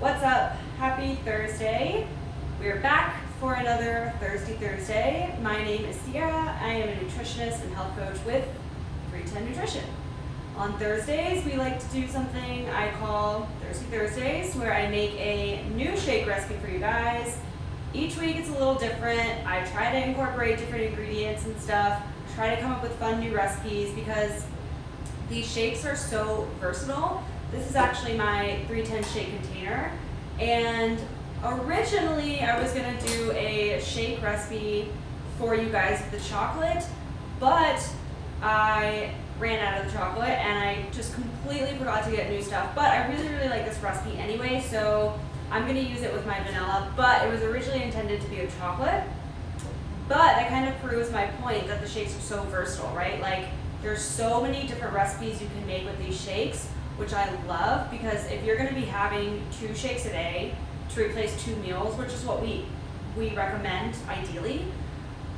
What's up? Happy Thursday. We're back for another Thirsty Thursday. My name is Sierra. I am a nutritionist and health coach with 310 Nutrition. On Thursdays, we like to do something I call Thirsty Thursdays, where I make a new shake recipe for you guys. Each week it's a little different. I try to incorporate different ingredients and stuff, try to come up with fun new recipes because these shakes are so versatile. This is actually my 310 shake container, and originally I was gonna do a shake recipe for you guys with the chocolate, but I ran out of the chocolate and I just completely forgot to get new stuff. But I really like this recipe anyway, so I'm gonna use it with my vanilla, but it was originally intended to be with chocolate. But that kind of proves my point that the shakes are so versatile, right? Like, there's so many different recipes you can make with these shakes, which I love, because if you're gonna be having 2 shakes a day to replace 2 meals, which is what we recommend ideally,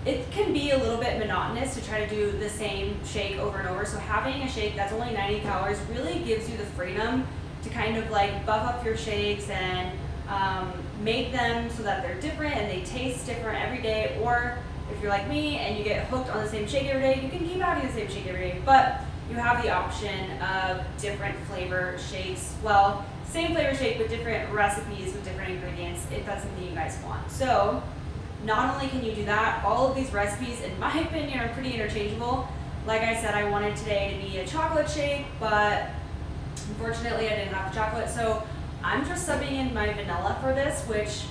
it can be a little bit monotonous to try to do the same shake over and over. So having a shake that's only 90 calories really gives you the freedom to kind of like buff up your shakes and make them so that they're different and they taste different every day. Or if you're like me and you get hooked on the same shake every day, you can keep having the same shake every day, but you have the option of different flavor shakes. Well, same flavor shake but different recipes with different ingredients if that's something you guys want. So not only can you do that, all of these recipes, in my opinion, are pretty interchangeable. Like I said, I wanted today to be a chocolate shake, but unfortunately I didn't have the chocolate, so I'm just subbing in my vanilla for this, which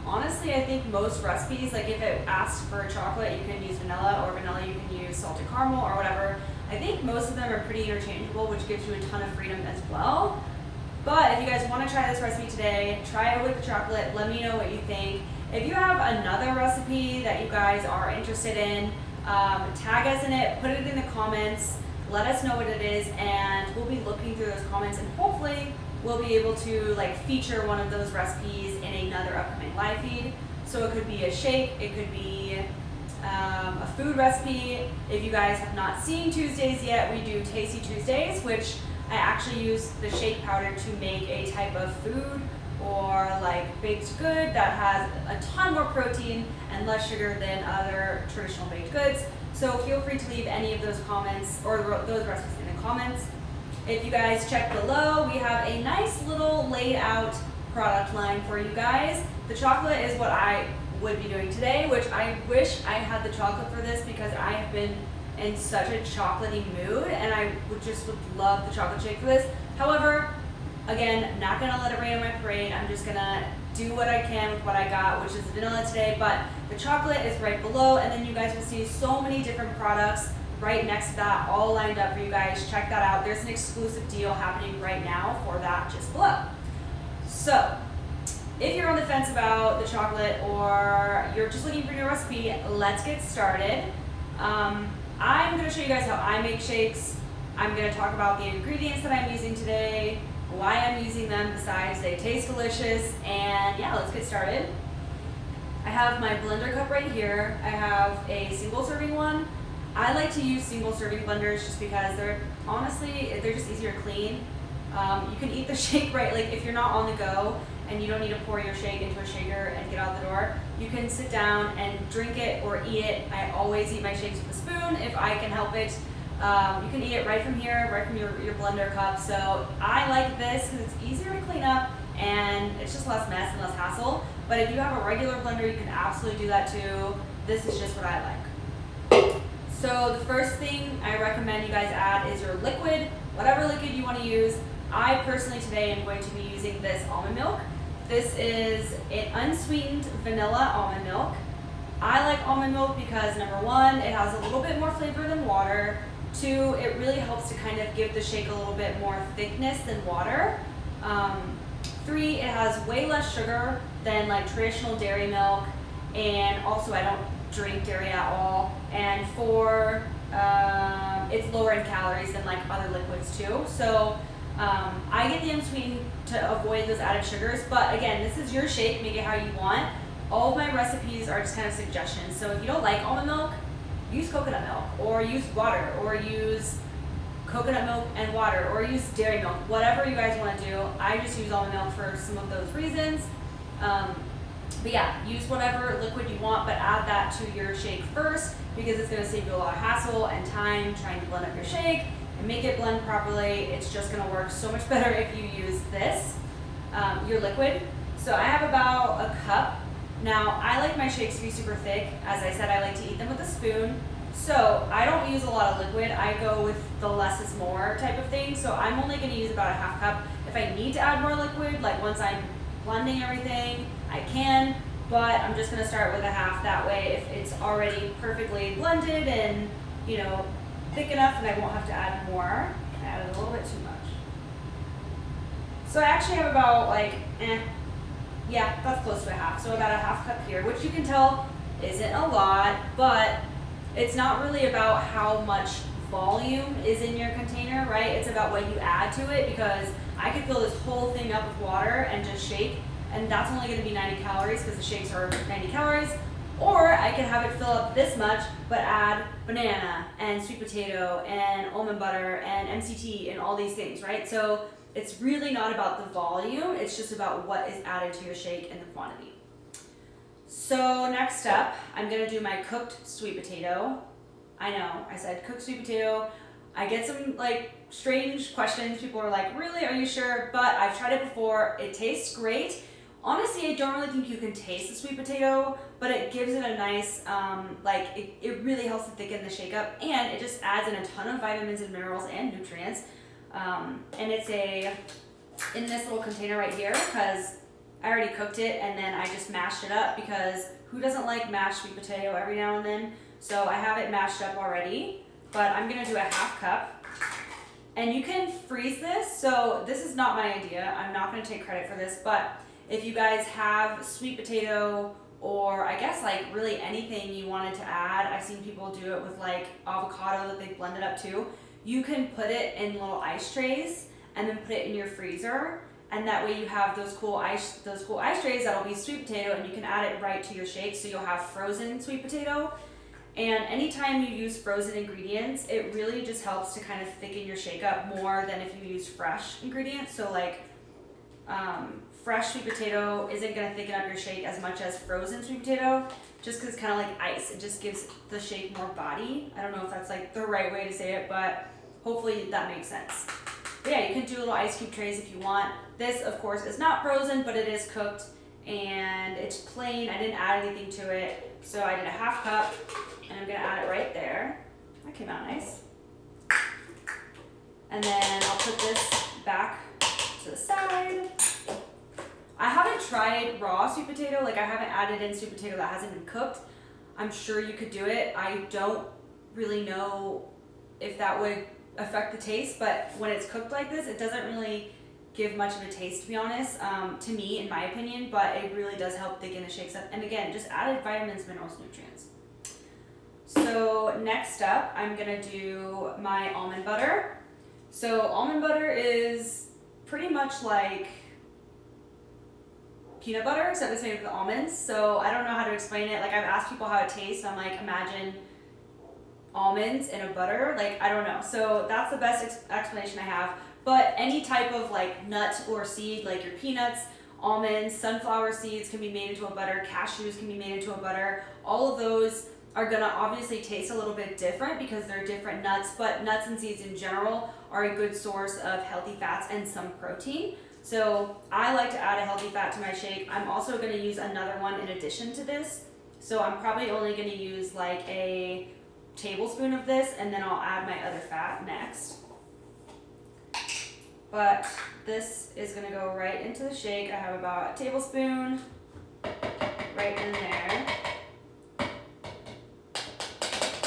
honestly I think most recipes, like if it asks for chocolate, you can use vanilla, or vanilla you can use salted caramel or whatever. I think most of them are pretty interchangeable, which gives you a ton of freedom as well. But if you guys want to try this recipe today, try it with the chocolate. Let me know what you think. If you have another recipe that you guys are interested in, tag us in it, put it in the comments, let us know what it is, and we'll be looking through those comments, and hopefully we'll be able to like feature one of those recipes in another upcoming live feed. So it could be a shake, it could be a food recipe. If you guys have not seen Tuesdays yet, we do Tasty Tuesdays, which I actually use the shake powder to make a type of food or like baked good that has a ton more protein and less sugar than other traditional baked goods. So feel free to leave any of those comments or those recipes in the comments. If you guys check below, we have a nice little laid out product line for you guys. The chocolate is what I would be doing today, which I wish I had the chocolate for this because I have been in such a chocolatey mood and I would love the chocolate shake for this. However, again, not gonna let it rain on my parade. I'm just gonna do what I can with what I got, which is vanilla today, but the chocolate is right below, and then you guys will see so many different products right next to that, all lined up for you guys. Check that out. There's an exclusive deal happening right now for that just below. So, if you're on the fence about the chocolate or you're just looking for a new recipe, let's get started. I'm gonna show you guys how I make shakes. I'm gonna talk about the ingredients that I'm using today, why I'm using them besides they taste delicious, and yeah, let's get started. I have my blender cup right here. I have a single serving one. I like to use single serving blenders just because they're just easier to clean. You can eat the shake right, like if you're not on the go and you don't need to pour your shake into a shaker and get out the door, you can sit down and drink it or eat it. I always eat my shakes with a spoon if I can help it. You can eat it right from here, right from your blender cup. So I like this because it's easier to clean up and it's just less mess and less hassle. But if you have a regular blender, you can absolutely do that too. This is just what I like. So the first thing I recommend you guys add is your liquid, whatever liquid you want to use. I personally today am going to be using this almond milk. This is an unsweetened vanilla almond milk. I like almond milk because number 1, it has a little bit more flavor than water. 2, it really helps to kind of give the shake a little bit more thickness than water. 3, it has way less sugar than like traditional dairy milk, and also I don't drink dairy at all. And 4, it's lower in calories than like other liquids too. So I get the unsweetened to avoid those added sugars, but again, this is your shake, make it how you want. All of my recipes are just kind of suggestions. So if you don't like almond milk, use coconut milk, or use water, or use coconut milk and water, or use dairy milk, whatever you guys want to do. I just use almond milk for some of those reasons. But yeah, use whatever liquid you want, but add that to your shake first because it's going to save you a lot of hassle and time trying to blend up your shake and make it blend properly. It's just going to work so much better if you use this, your liquid. So I have about a cup. Now, I like my shakes to be super thick. As I said, I like to eat them with a spoon. So I don't use a lot of liquid. I go with the less is more type of thing. So I'm only going to use about a half cup. If I need to add more liquid, like once I'm blending everything, I can, but I'm just going to start with a half. That way, if it's already perfectly blended and, you know, thick enough, then I won't have to add more. I added a little bit too much. So I actually have about yeah, that's close to a half. So about a half cup here, which you can tell isn't a lot, but it's not really about how much volume is in your container, right? It's about what you add to it, because I could fill this whole thing up with water and just shake, and that's only going to be 90 calories because the shakes are 90 calories. Or I could have it fill up this much, but add banana and sweet potato and almond butter and MCT and all these things, right? So it's really not about the volume, it's just about what is added to your shake and the quantity. So next up, I'm gonna do my cooked sweet potato. I know, I said cooked sweet potato. I get some like strange questions. People are like, really, are you sure? But I've tried it before, it tastes great. Honestly, I don't really think you can taste the sweet potato, but it gives it a nice, it really helps to thicken the shake up, and it just adds in a ton of vitamins and minerals and nutrients. And it's in this little container right here, because I already cooked it and then I just mashed it up, because who doesn't like mashed sweet potato every now and then? So I have it mashed up already, but I'm gonna do a half cup. And you can freeze this, so this is not my idea. I'm not gonna take credit for this, but if you guys have sweet potato, or I guess like really anything you wanted to add, I've seen people do it with like avocado that they blend it up too. You can put it in little ice trays and then put it in your freezer, and that way you have those cool ice trays that'll be sweet potato, and you can add it right to your shake, so you'll have frozen sweet potato. And anytime you use frozen ingredients, it really just helps to kind of thicken your shake up more than if you use fresh ingredients. So like fresh sweet potato isn't going to thicken up your shake as much as frozen sweet potato, just because it's kind of like ice. It just gives the shake more body. I don't know if that's like the right way to say it, but hopefully that makes sense. But yeah, you can do little ice cube trays if you want. This, of course, is not frozen, but it is cooked, and it's plain. I didn't add anything to it, so I did a half cup, and I'm going to add it right there. That came out nice. And then I'll put this back to the side. I haven't tried raw sweet potato, like I haven't added in sweet potato that hasn't been cooked. I'm sure you could do it. I don't really know if that would affect the taste, but when it's cooked like this, it doesn't really give much of a taste, to be honest, to me, in my opinion, but it really does help thicken the shakes up. And again, just added vitamins, minerals, nutrients. So next up, I'm gonna do my almond butter. So almond butter is pretty much like peanut butter, except it's made with almonds. So I don't know how to explain it. Like I've asked people how it tastes. I'm like, imagine almonds in a butter. Like, I don't know. So that's the best explanation I have. But any type of like nut or seed, like your peanuts, almonds, sunflower seeds can be made into a butter. Cashews can be made into a butter. All of those are gonna obviously taste a little bit different because they're different nuts, but nuts and seeds in general are a good source of healthy fats and some protein. So I like to add a healthy fat to my shake. I'm also going to use another one in addition to this. So I'm probably only going to use like a tablespoon of this, and then I'll add my other fat next. But this is going to go right into the shake. I have about a tablespoon right in there.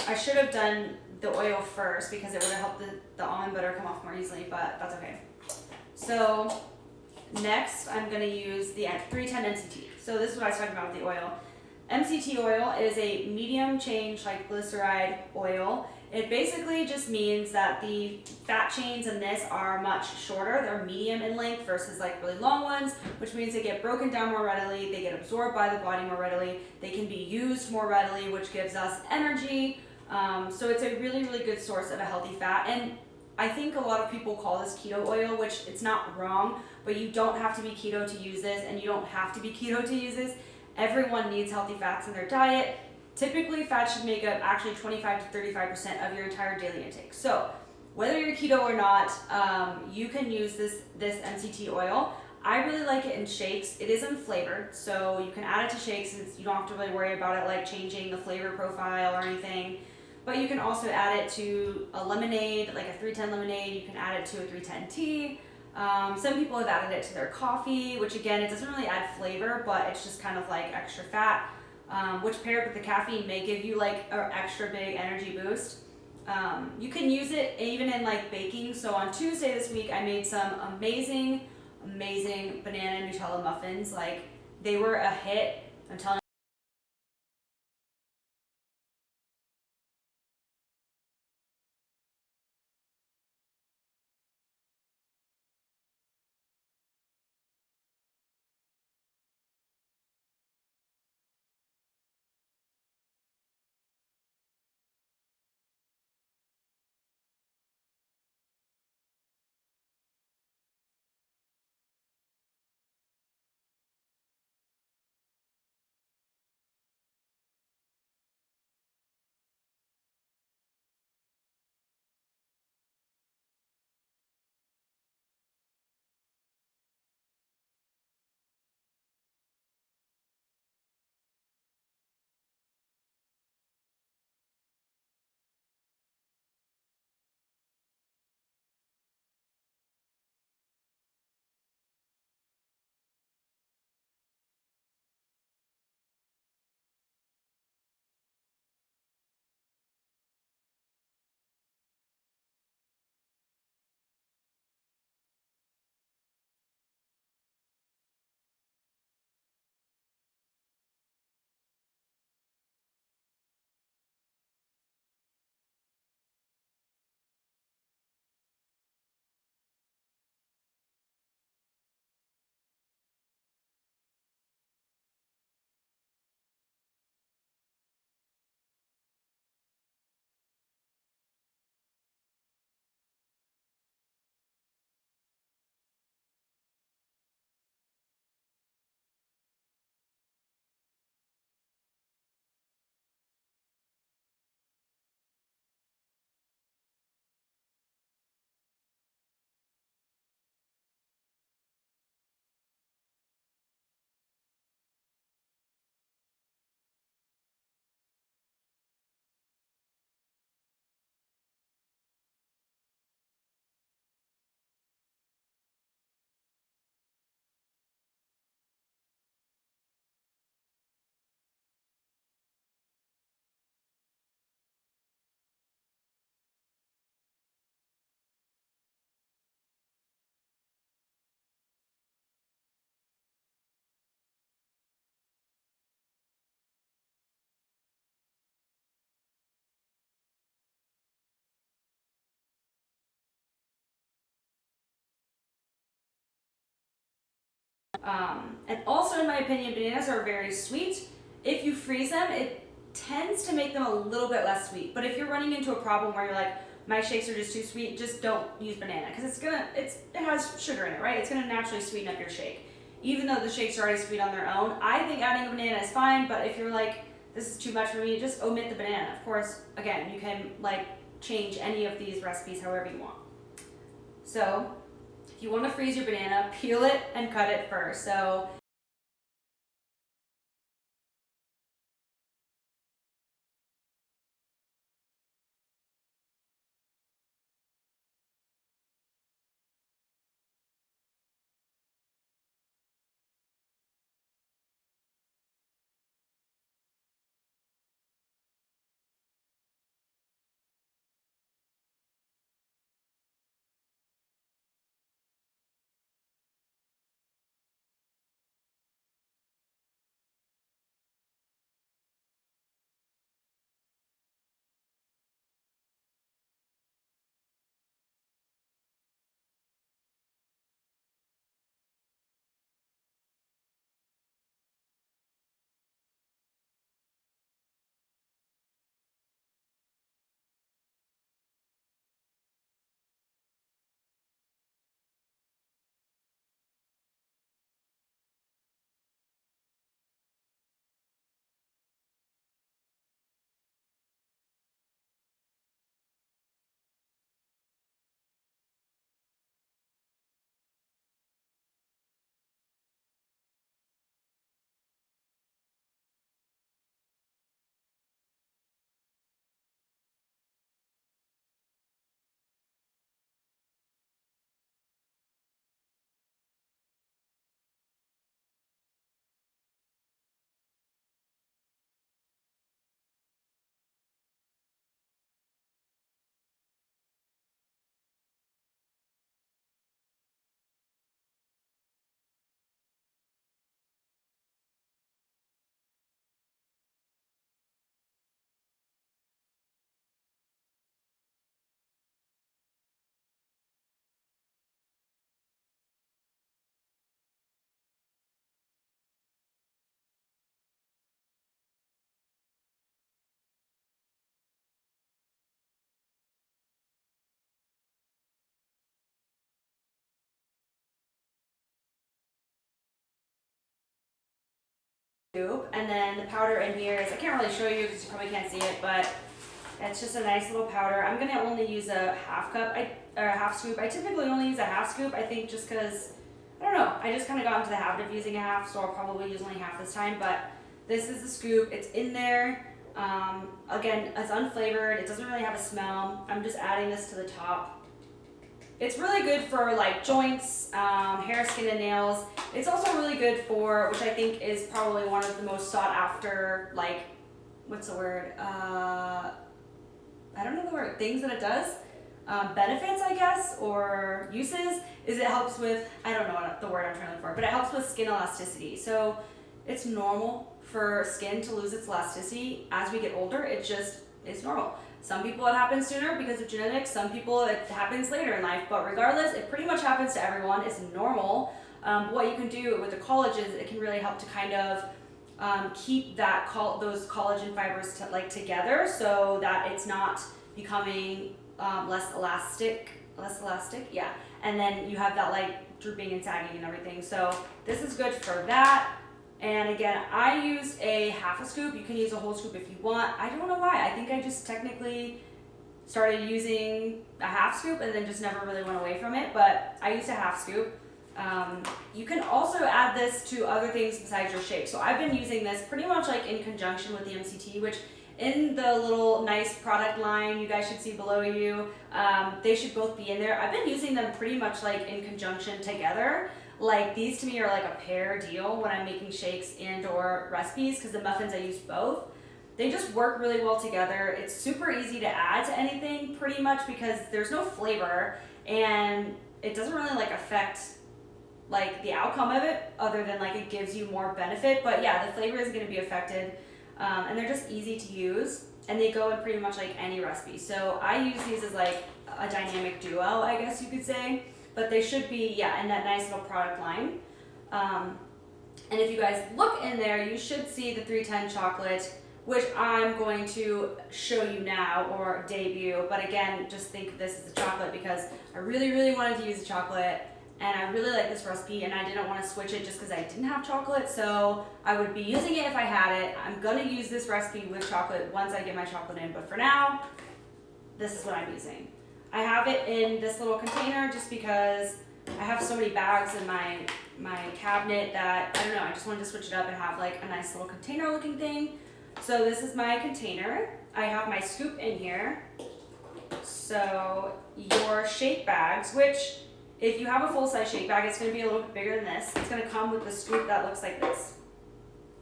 I should have done the oil first because it would have helped the almond butter come off more easily, but that's okay. So next, I'm going to use the 310 MCT. So this is what I was talking about with the oil. MCT oil is a medium chain triglyceride oil. It basically just means that the fat chains in this are much shorter. They're medium in length versus like really long ones, which means they get broken down more readily. They get absorbed by the body more readily. They can be used more readily, which gives us energy. So it's a really, really good source of a healthy fat. And I think a lot of people call this keto oil, which it's not wrong, but you don't have to be keto to use this, and you don't have to be keto to use this. Everyone needs healthy fats in their diet. Typically, fat should make up actually 25 to 35% of your entire daily intake. So, whether you're keto or not, you can use this MCT oil. I really like it in shakes. It is unflavored, so you can add it to shakes. You don't have to really worry about it like changing the flavor profile or anything. But you can also add it to a lemonade, like a 310 lemonade. You can add it to a 310 tea. Some people have added it to their coffee, which again, it doesn't really add flavor, but it's just kind of like extra fat, which paired with the caffeine may give you like an extra big energy boost. You can use it even in like baking. So on Tuesday this week, I made some amazing banana Nutella muffins. Like, they were a hit. I'm telling and also, in my opinion, bananas are very sweet. If you freeze them, it tends to make them a little bit less sweet. But if you're running into a problem where you're like, my shakes are just too sweet, just don't use banana, because it has sugar in it, right? It's gonna naturally sweeten up your shake. Even though the shakes are already sweet on their own, I think adding a banana is fine. But if you're like, this is too much for me, just omit the banana. Of course, again, you can like change any of these recipes however you want. So if you want to freeze your banana, peel it and cut it first. So scoop, and then the powder in here is, I can't really show you because you probably can't see it, but it's just a nice little powder. I'm gonna only use a half cup, or a half scoop. I typically only use a half scoop, I think just because, I don't know, I just kind of got into the habit of using a half, so I'll probably use only half this time, but this is the scoop, it's in there. Again, it's unflavored, it doesn't really have a smell. I'm just adding this to the top. It's really good for like joints, hair, skin, and nails. It's also really good for, which I think is probably one of the most sought after, like, what's the word? I don't know the word, things that it does. Benefits, I guess, or uses, is it helps with, I don't know what the word I'm trying to look for, but it helps with skin elasticity. So it's normal for skin to lose its elasticity as we get older. It's normal. Some people it happens sooner because of genetics, some people it happens later in life, but regardless, it pretty much happens to everyone. It's normal. What you can do with the collagen is it can really help to kind of keep those collagen fibers together so that it's not becoming less elastic, yeah. And then you have that like drooping and sagging and everything. So this is good for that. And again, I used a half a scoop. You can use a whole scoop if you want. I don't know why. I think I just technically started using a half scoop and then just never really went away from it, but I used a half scoop. You can also add this to other things besides your shake. So I've been using this pretty much like in conjunction with the MCT, which in the little nice product line you guys should see below you, they should both be in there. I've been using them pretty much like in conjunction together. Like these to me are like a pair deal when I'm making shakes and or recipes, because the muffins I use both. They just work really well together. It's super easy to add to anything pretty much because there's no flavor and it doesn't really like affect like the outcome of it other than like it gives you more benefit. But yeah, the flavor is going to be affected, and they're just easy to use and they go in pretty much like any recipe. So I use these as like a dynamic duo, I guess you could say. But they should be, yeah, in that nice little product line. And if you guys look in there, you should see the 310 chocolate, which I'm going to show you now or debut. But again, just think of this as a chocolate because I really, really wanted to use the chocolate and I really like this recipe and I didn't want to switch it just because I didn't have chocolate. So I would be using it if I had it. I'm going to use this recipe with chocolate once I get my chocolate in. But for now, this is what I'm using. I have it in this little container just because I have so many bags in my cabinet that, I don't know, I just wanted to switch it up and have like a nice little container looking thing. So this is my container. I have my scoop in here. So your shake bags, which if you have a full-size shake bag, it's going to be a little bit bigger than this. It's going to come with the scoop that looks like this.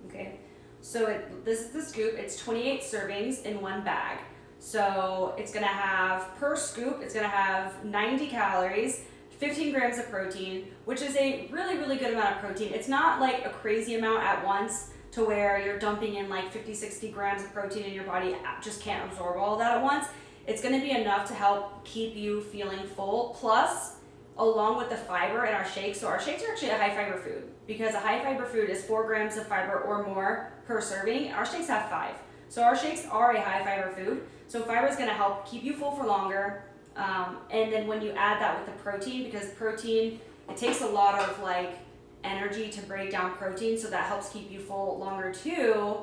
Okay, so this is the scoop. It's 28 servings in one bag. So it's going to have, per scoop, it's going to have 90 calories, 15 grams of protein, which is a really, really good amount of protein. It's not like a crazy amount at once to where you're dumping in like 50, 60 grams of protein and your body just can't absorb all of that at once. It's going to be enough to help keep you feeling full. Plus, along with the fiber in our shakes, so our shakes are actually a high fiber food because a high fiber food is 4 grams of fiber or more per serving. Our shakes have 5. So our shakes are a high fiber food. So fiber is going to help keep you full for longer. And then when you add that with the protein, because protein, it takes a lot of like energy to break down protein, so that helps keep you full longer too.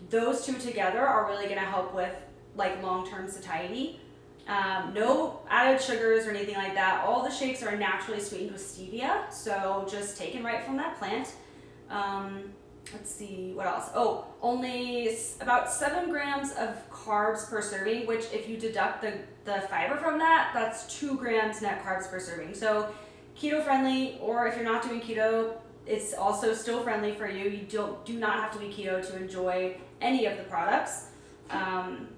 Those two together are really going to help with like long-term satiety. No added sugars or anything like that. All the shakes are naturally sweetened with stevia, so just taken right from that plant. Let's see, what else? Oh, only about 7 grams of carbs per serving, which if you deduct the fiber from that, that's 2 grams net carbs per serving. So keto friendly, or if you're not doing keto, it's also still friendly for you. You do not have to be keto to enjoy any of the products.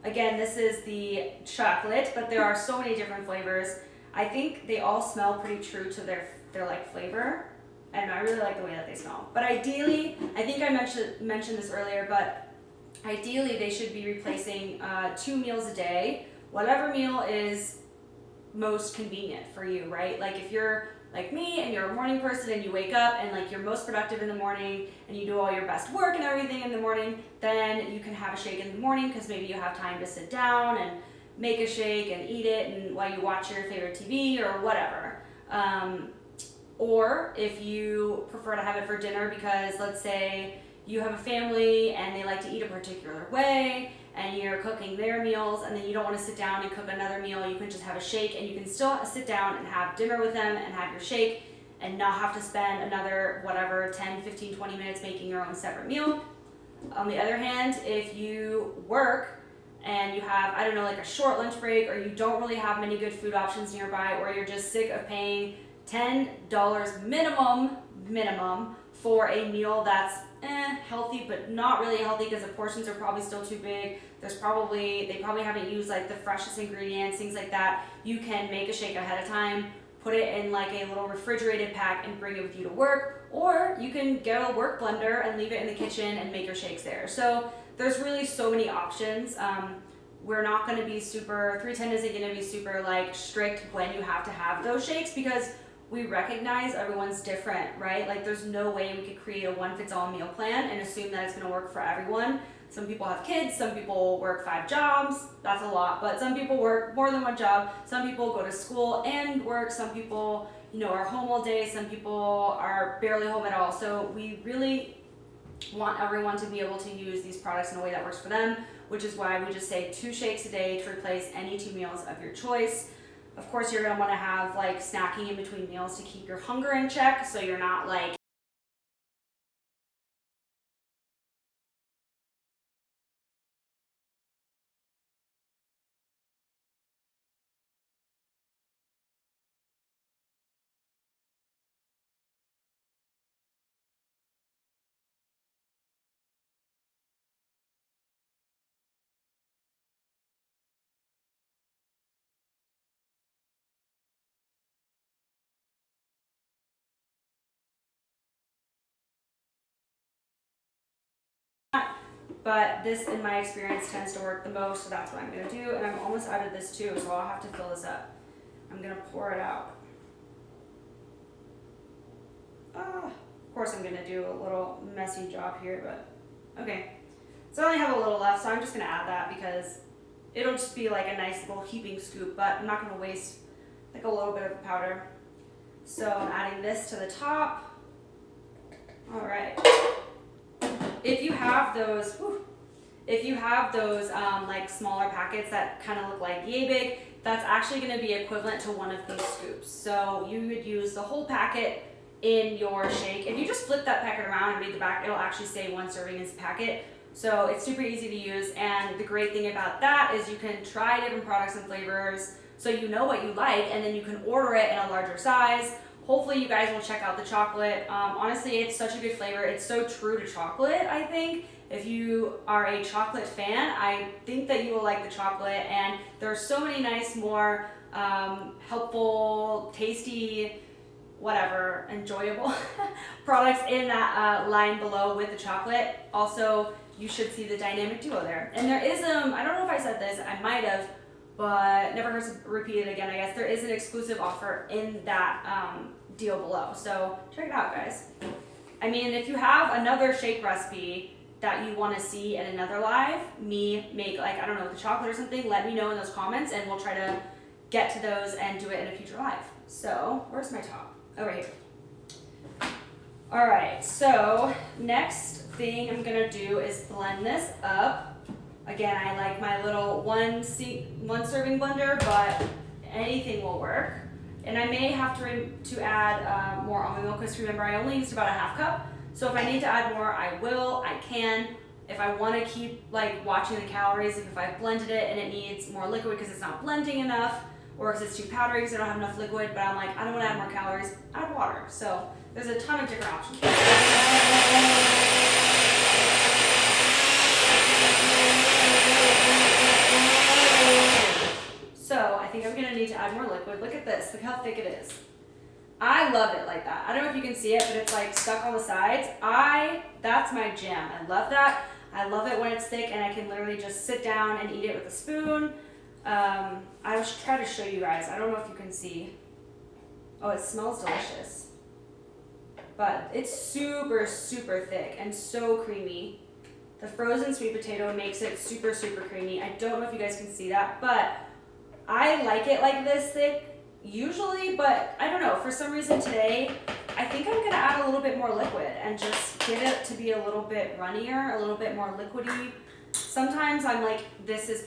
Again, this is the chocolate, but there are so many different flavors. I think they all smell pretty true to their like flavor. And I really like the way that they smell. But ideally, I think I mentioned this earlier, but ideally they should be replacing 2 meals a day, whatever meal is most convenient for you, right? Like if you're like me and you're a morning person and you wake up and like you're most productive in the morning and you do all your best work and everything in the morning, then you can have a shake in the morning because maybe you have time to sit down and make a shake and eat it and while you watch your favorite TV or whatever. Or if you prefer to have it for dinner because let's say you have a family and they like to eat a particular way, and you're cooking their meals, and then you don't want to sit down and cook another meal, you can just have a shake, and you can still sit down and have dinner with them and have your shake and not have to spend another whatever 10, 15, 20 minutes making your own separate meal. On the other hand, if you work and you have, I don't know, like a short lunch break, or you don't really have many good food options nearby, or you're just sick of paying $10 minimum for a meal that's healthy but not really healthy because the portions are probably still too big. They probably haven't used like the freshest ingredients, things like that. You can make a shake ahead of time, put it in like a little refrigerated pack and bring it with you to work, or you can get a work blender and leave it in the kitchen and make your shakes there. So there's really so many options. We're not going to be 310 isn't going to be super like strict when you have to have those shakes, because we recognize everyone's different, right? Like there's no way we could create a one-fits-all meal plan and assume that it's going to work for everyone. Some people have kids, some people work 5 jobs, that's a lot, but some people work more than one job. Some people go to school and work, some people, are home all day, some people are barely home at all. So we really want everyone to be able to use these products in a way that works for them, which is why we just say 2 shakes a day to replace any 2 meals of your choice. Of course, you're going to want to have like snacking in between meals to keep your hunger in check, so you're not like but this, in my experience, tends to work the most, so that's what I'm going to do. And I'm almost out of this too, so I'll have to fill this up. I'm going to pour it out. Of course I'm going to do a little messy job here, but okay. So I only have a little left, so I'm just going to add that because it'll just be like a nice little heaping scoop, but I'm not going to waste like a little bit of the powder. So I'm adding this to the top. All right. If you have those, like smaller packets that kind of look like yay big, that's actually going to be equivalent to one of these scoops. So you would use the whole packet in your shake. If you just flip that packet around and read the back, it'll actually say 1 serving is a packet. So it's super easy to use, and the great thing about that is you can try different products and flavors so you know what you like, and then you can order it in a larger size. Hopefully you guys will check out the chocolate. Honestly, it's such a good flavor. It's so true to chocolate, I think. If you are a chocolate fan, I think that you will like the chocolate, and there are so many nice, more helpful, tasty, whatever, enjoyable products in that line below with the chocolate. Also, you should see the dynamic duo there. And there is, I don't know if I said this, I might have, but never hurts to repeat it again, I guess. There is an exclusive offer in that deal below. So check it out, guys. I mean, if you have another shake recipe that you want to see in another live, me make like, I don't know, with the chocolate or something, let me know in those comments and we'll try to get to those and do it in a future live. So where's my top? Oh, right here. All right, so next thing I'm gonna do is blend this up. Again, I like my little one serving blender, but anything will work. And I may have to add more almond milk, because remember I only used about a half cup. So if I need to add more, I will, I can. If I want to keep like watching the calories, if I blended it and it needs more liquid because it's not blending enough, or because it's too powdery because I don't have enough liquid, but I'm like, I don't want to add more calories, add water. So there's a ton of different options. So I think I'm gonna need to add more liquid. Look at this, look how thick it is. I love it like that. I don't know if you can see it, but it's like stuck on the sides. That's my jam. I love that. I love it when it's thick and I can literally just sit down and eat it with a spoon. I will try to show you guys. I don't know if you can see. Oh, it smells delicious. But it's super, super thick and so creamy. The frozen sweet potato makes it super, super creamy. I don't know if you guys can see that, but I like it like this thick usually, but I don't know, for some reason today, I think I'm gonna add a little bit more liquid and just get it to be a little bit runnier, a little bit more liquidy. Sometimes I'm like, this is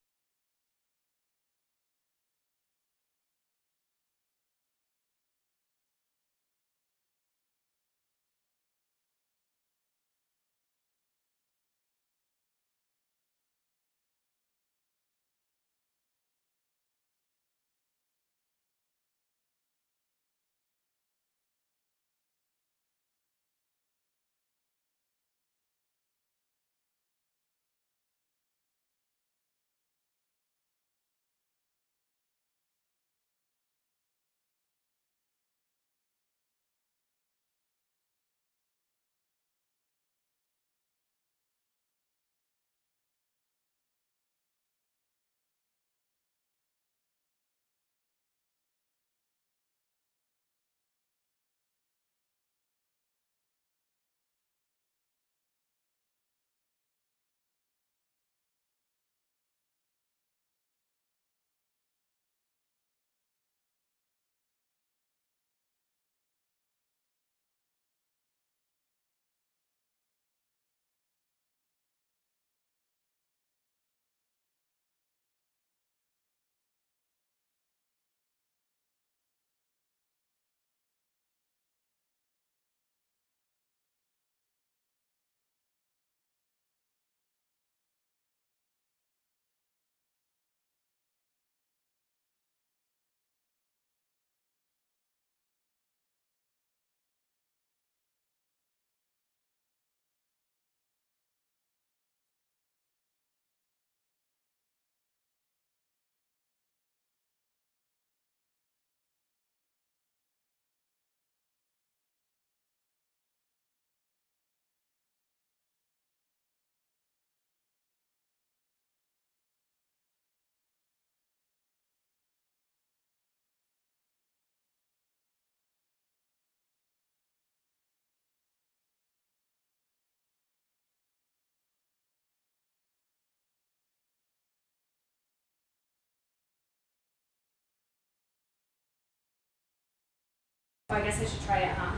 I guess I should try it, huh?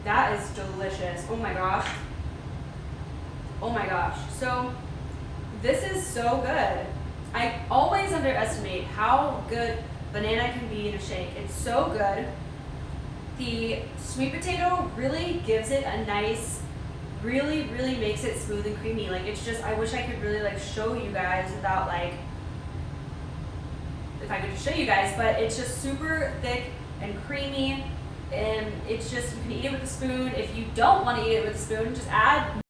That is delicious. Oh my gosh. Oh my gosh. So this is so good. I always underestimate how good banana can be in a shake. It's so good. The sweet potato really gives it a nice, really makes it smooth and creamy. Like it's just, I wish I could really like show you guys without like, if I could just show you guys, but it's just super thick and creamy, and it's just, you can eat it with a spoon. If you don't want to eat it with a spoon, just add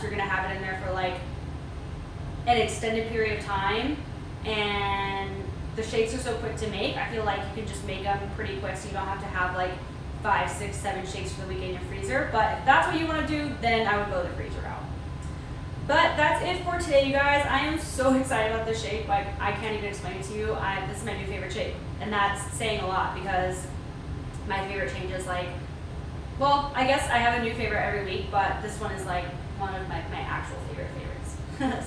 you're gonna have it in there for like an extended period of time, and the shakes are so quick to make. I feel like you can just make them pretty quick, so you don't have to have like 5, 6, 7 shakes for the week in your freezer. But if that's what you want to do, then I would go the freezer route. But that's it for today, you guys. I am so excited about this shake. Like, I can't even explain it to you. This is my new favorite shake, and that's saying a lot because my favorite changes like, well, I guess I have a new favorite every week, but this one is like one of my actual favorites.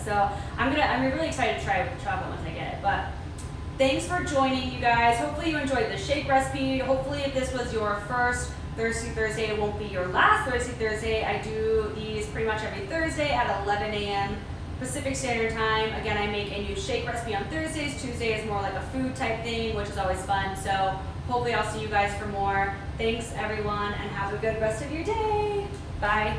So I'm really excited to try chocolate once I get it. But thanks for joining, you guys. Hopefully you enjoyed the shake recipe. Hopefully if this was your first Thirsty Thursday, it won't be your last Thirsty Thursday. I do these pretty much every Thursday at 11 a.m. Pacific Standard Time. Again, I make a new shake recipe on Thursdays. Tuesday is more like a food type thing, which is always fun. So hopefully I'll see you guys for more. Thanks everyone, and have a good rest of your day. Bye.